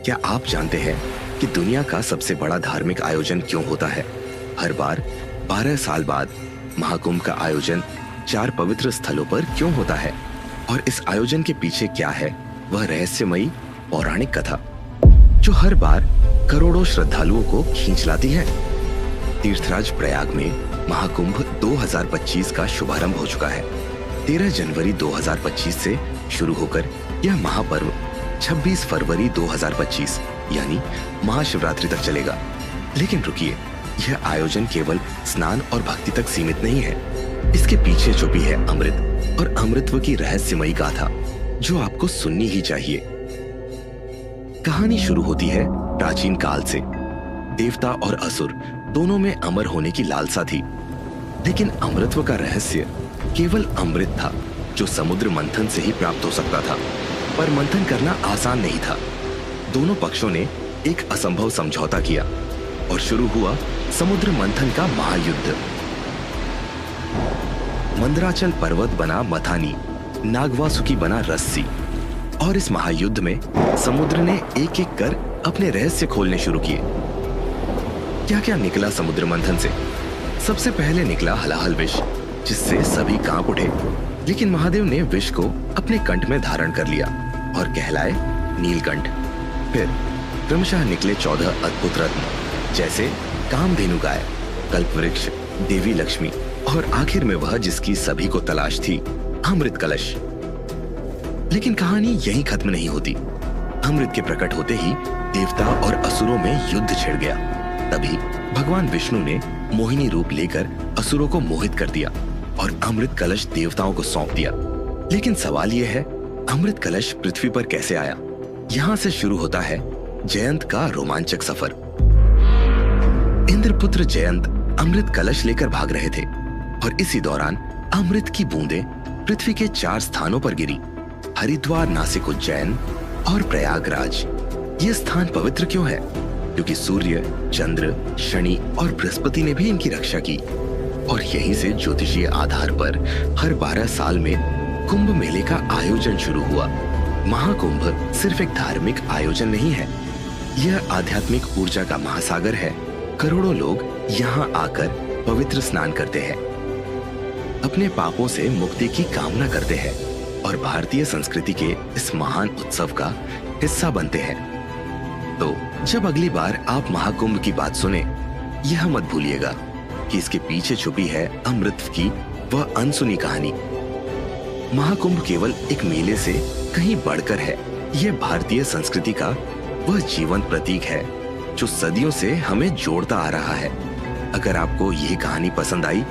क्या आप जानते हैं कि दुनिया का सबसे बड़ा धार्मिक आयोजन क्यों होता है? हर बार 12 साल बाद महाकुंभ का आयोजन 4 पवित्र स्थलों पर क्यों होता है? और इस आयोजन के पीछे क्या है वह रहस्यमयी पौराणिक कथा जो हर बार करोड़ों श्रद्धालुओं को खींच लाती है। तीर्थराज प्रयाग में महाकुंभ 2025 का शुभारंभ हो चुका है। 13 जनवरी 2025 से शुरू होकर यह महापर्व 26 फरवरी 2025 यानी महाशिवरात्रि तक चलेगा। लेकिन रुकिए, यह आयोजन केवल स्नान और भक्ति तक सीमित नहीं है। इसके पीछे छुपी है अमृत और अमृतत्व की रहस्यमयी गाथा जो आपको सुननी ही चाहिए। कहानी शुरू होती है प्राचीन काल से। देवता और असुर दोनों में अमर होने की लालसा थी, लेकिन अमृतत्व का रहस्य केवल अमृत था जो समुद्र मंथन से ही प्राप्त हो सकता था। पर मंथन करना आसान नहीं था। दोनों पक्षों ने एक असंभव समझौता किया और शुरू हुआ समुद्र मंथन का महायुद्ध। मंदराचल पर्वत बना मथानी, नागवासुकी बना रस्सी, और इस महायुद्ध में समुद्र ने एक एक कर अपने रहस्य खोलने शुरू किए। क्या क्या निकला समुद्र मंथन से? सबसे पहले निकला हलाहल विष, जिससे सभी कांप उठे। लेकिन महादेव ने विष को अपने कंठ में धारण कर लिया और कहलाए नीलकंठ। फिर क्रमशः निकले 14 अद्भुत रत्न, जैसे कामधेनु गाय, कल्पवृक्ष, देवी लक्ष्मी और आखिर में वह जिसकी सभी को तलाश थी, अमृत कलश। लेकिन कहानी यहीं खत्म नहीं होती। अमृत के प्रकट होते ही देवता और असुरों में युद्ध छिड़ गया। तभी भगवान विष्णु ने मोहिनी रूप लेकर असुरों को मोहित कर दिया और अमृत कलश देवताओं को सौंप दिया। लेकिन सवाल यह है, अमृत कलश पृथ्वी पर कैसे आया? यहां से शुरू होता है जयंत का रोमांचक सफर। इंद्रपुत्र जयंत अमृत कलश लेकर भाग रहे थे और इसी दौरान अमृत की बूंदें पृथ्वी के 4 स्थानों पर गिरी: हरिद्वार, नासिक, उज्जैन और प्रयागराज। ये स्थान पवित्र क्यों है? क्योंकि सूर्य, चंद्र, शनि और बृहस्पति ने भी इनकी रक्षा की। और यहीं से ज्योतिषीय आधार पर हर 12 साल में कुंभ मेले का आयोजन शुरू हुआ। महाकुंभ सिर्फ एक धार्मिक आयोजन नहीं है, यह आध्यात्मिक ऊर्जा का महासागर है। करोड़ों लोग यहाँ आकर पवित्र स्नान करते हैं, अपने पापों से मुक्ति की कामना करते हैं और भारतीय संस्कृति के इस महान उत्सव का हिस्सा बनते हैं। तो जब अगली बार आप महाकुंभ की बात सुने, यह मत भूलिएगा कि इसके पीछे छुपी है अमृत की वह अनसुनी कहानी। महाकुंभ केवल एक मेले से कहीं बढ़कर है। यह भारतीय संस्कृति का वह जीवंत प्रतीक है जो सदियों से हमें जोड़ता आ रहा है। अगर आपको यह कहानी पसंद आई